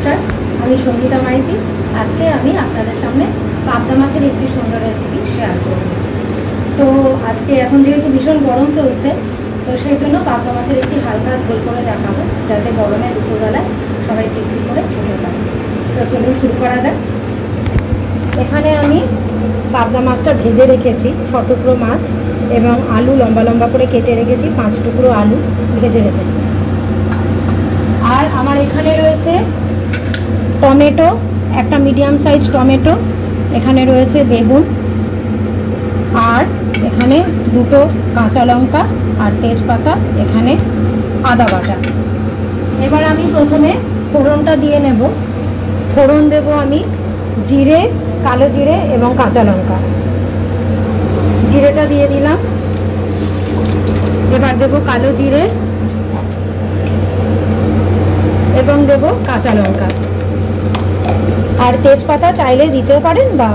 নমস্কার, আমি সঙ্গীতা মাইতি। আজকে আমি আপনাদের সামনে পাবদা মাছের একটি সুন্দর রেসিপি শেয়ার করব। তো আজকে এখন যেহেতু ভীষণ গরম চলছে, তো সেই জন্য পাবদা মাছের একটি হালকা ঝোল করে দেখাবো, যাতে গরমে দুপুরবেলায় সবাই তৃপ্তি করে খেতে পারে। তো চলুন শুরু করা যাক। এখানে আমি পাবদা মাছটা ভেজে রেখেছি, 6 টুকরো মাছ এবং আলু লম্বা লম্বা করে কেটে রেখেছি, 5 টুকরো আলু ভেজে রেখেছি। আর আমার এখানে রয়েছে টমেটো, একটা মিডিয়াম সাইজ টমেটো, এখানে রয়েছে বেগুন, আর এখানে 2টো কাঁচা লঙ্কা আর তেজপাতা, এখানে আদা বাটা। এবার আমি প্রথমে ফোড়নটা দিয়ে নেব। ফোড়ন দেব আমি জিরে, কালো জিরে এবং কাঁচা লঙ্কা। জিরেটা দিয়ে দিলাম। এবার দেব কালো জিরে এবং দেব কাঁচা লঙ্কা, আর তেজপাতা চাইলে দিতেও পারেন বা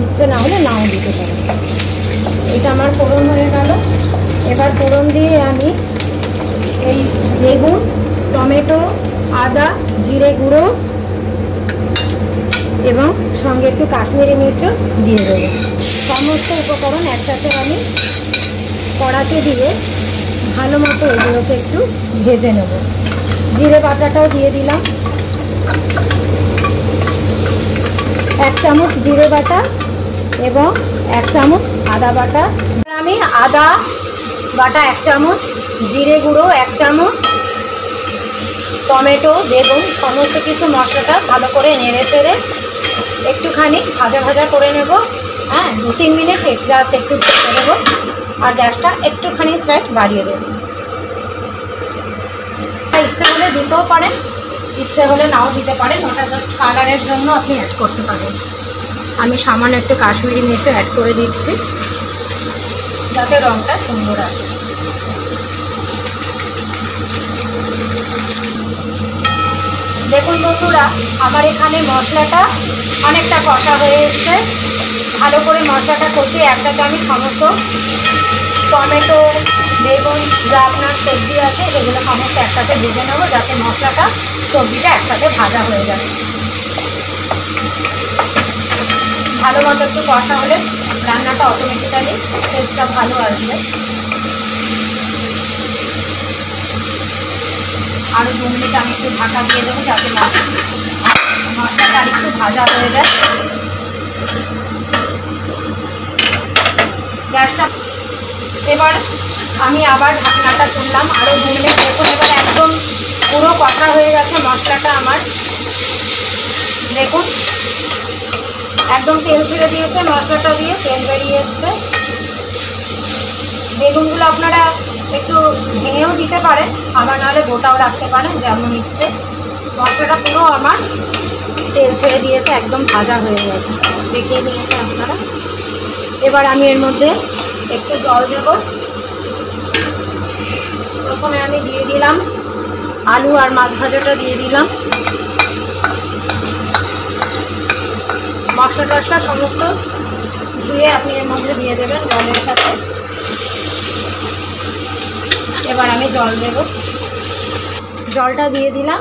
ইচ্ছে না হলে নাও দিতে পারেন। এটা আমার ফোড়ন হয়ে গেল। এবার ফোড়ন দিয়ে আমি এই বেগুন, টমেটো, আদা, জিরে গুঁড়ো এবং সঙ্গে একটু কাশ্মীরি মির্চও দিয়ে দেবো। সমস্ত উপকরণ একসাথে আমি কড়াতে দিয়ে ভালো মতো এগুলোকে একটু ভেজে নেব। জিরে বাটাটাও দিয়ে দিলাম, 1 চামচ জিরে বাটা এবং 1 চামচ আদা বাটা। আমি আদা বাটা 1 চামচ, জিরে গুঁড়ো 1 চামচ, টমেটো, বেগুন সমস্ত কিছু মশলাটা ভালো করে নেড়ে চেড়ে একটুখানি ভাজা ভাজা করে নেব। হ্যাঁ, 2-3 মিনিট জাস্ট একটু ঢেকে দেবো, আর গ্যাসটা একটুখানি স্লাইড বাড়িয়ে দেবো। ইচ্ছে হলে দিতেও পারেন, ইচ্ছে হলে নাও দিতে পারেন, ওটা জাস্ট কালারের জন্য আপনি অ্যাড করতে পারেন। আমি সামান্য একটু কাশ্মীরি মির্চও অ্যাড করে দিচ্ছি, যাতে রঙটা সুন্দর আসে। দেখুন বন্ধুরা, আমার এখানে মশলাটা অনেকটা কষা হয়ে এসছে। ভালো করে মশলাটা কষিয়ে একটাতে আমি সমস্ত টমেটো, বেগুন, যা আপনার সবজি আছে এগুলো সমস্ত একসাথে ভেজে নেবো, যাতে মশলাটা সবজিটা একসাথে ভাজা হয়ে যায়। ভালো মতো একটু কষা হলে রান্নাটা অটোমেটিক্যালি টেস্টটা ভালো আসবে। আরও 2 মিনিট আমি একটু ঢাকা দিয়ে দেবো, যাতে মশলাটা আর একটু ভাজা হয়ে যায়। গ্যাসটা এবার আমি আবার ঢাকনাটা তুললাম, আরও 2 মিনিট। দেখুন এবার একদম পুরো কষা হয়ে গেছে মশলাটা আমার। দেখুন একদম তেল ছেড়ে দিয়েছে, মশলাটা দিয়ে তেল বেরিয়ে এসছে। বেগুনগুলো আপনারা একটু ভেঙেও দিতে পারেন, আবার নাহলে গোটাও রাখতে পারেন, যেমন ইচ্ছে। মশলাটা পুরো আমার তেল ছেড়ে দিয়েছে, একদম ভাজা হয়ে গেছে, দেখিয়ে দিয়েছে আপনারা। এবার আমি এর মধ্যে একটু জল দেব। প্রথমে আমি দিয়ে দিলাম আলু আর মাছ ভাজাটা দিয়ে দিলাম। মশলা টশলা সমস্ত ধুয়ে আপনি এর মধ্যে দিয়ে দেবেন জলের সাথে। এবার আমি জল দেব, জলটা দিয়ে দিলাম।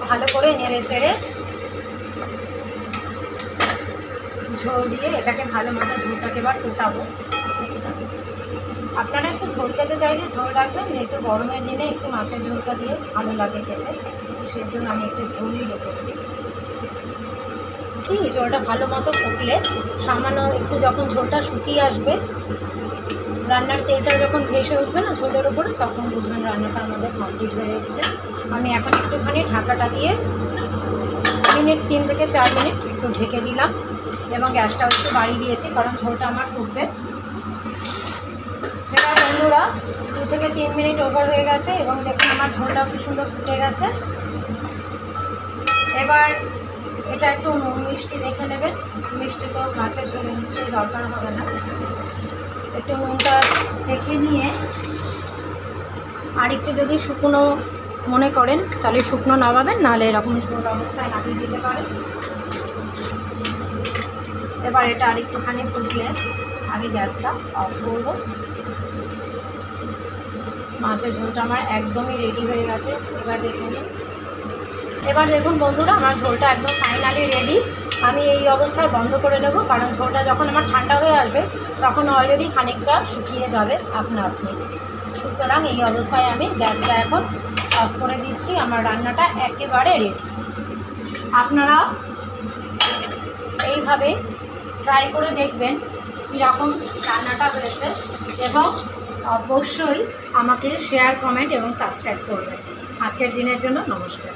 ভালো করে নেড়ে চেড়ে ঝোল দিয়ে এটাকে ভালো মতো ঝোলটাকে এবার ফুটাবো। আপনারা একটু ঝোল খেতে চাইলে ঝোল রাখবেন, যেহেতু গরমের দিনে একটু মাছের ঝোলটা দিয়ে ভালো লাগে খেতে, সেই জন্য আমি একটু ঝোলই রেখেছি। ঠিক ঝোলটা ভালো মতো ফুটলে সামান্য একটু যখন ঝোলটা শুকিয়ে আসবে, রান্নার তেলটা যখন ভেসে উঠবে না ঝোলের উপরে, তখন বুঝবেন রান্নাটা আমাদের কমপ্লিট হয়ে এসছে। আমি এখন একটুখানি ঢাকাটা দিয়ে 3 থেকে 4 মিনিট একটু ঢেকে দিলাম এবং গ্যাসটাও একটু বাড়িয়ে দিয়েছি, কারণ ঝোলটা আমার ফুটবে। এবার বন্ধুরা 2 থেকে 3 মিনিট ওভার হয়ে গেছে এবং দেখুন আমার ঝোলটাও খুব সুন্দর ফুটে গেছে। এবার এটা একটু নুন মিষ্টি দেখে নেবেন। মিষ্টি তো মাছের ঝোলে নিশ্চয়ই দরকার হবে না। একটু নুনটা চেখে নিয়ে আর একটু যদি শুকনো মনে করেন তাহলে শুকনো নামাবেন, নাহলে এরকম ঝোল অবস্থায় নামিয়ে দিতে পারেন। এবার এটা আর একটুখানি ফুটলে আমি গ্যাসটা অফ করব। মাছের ঝোলটা আমার একদমই রেডি হয়ে গেছে। এবার দেখে নিন এবার দেখুন বন্ধুরা, আমার ঝোলটা একদম ফাইনালি রেডি। আমি এই অবস্থায় বন্ধ করে নেব, কারণ ঝোলটা যখন আমার ঠান্ডা হয়ে আসবে তখন অলরেডি খানিকটা শুকিয়ে যাবে আপনা আপনি। সুতরাং এই অবস্থায় আমি গ্যাসটা এখন অফ করে দিচ্ছি। আমার রান্নাটা একেবারে রেডি। আপনারা এইভাবে ট্রাই করে দেখবেন কীরকম রান্নাটা হয়েছে, এবং অবশ্যই আমাকে শেয়ার, কমেন্ট এবং সাবস্ক্রাইব করবেন। আজকের দিনের জন্য নমস্কার।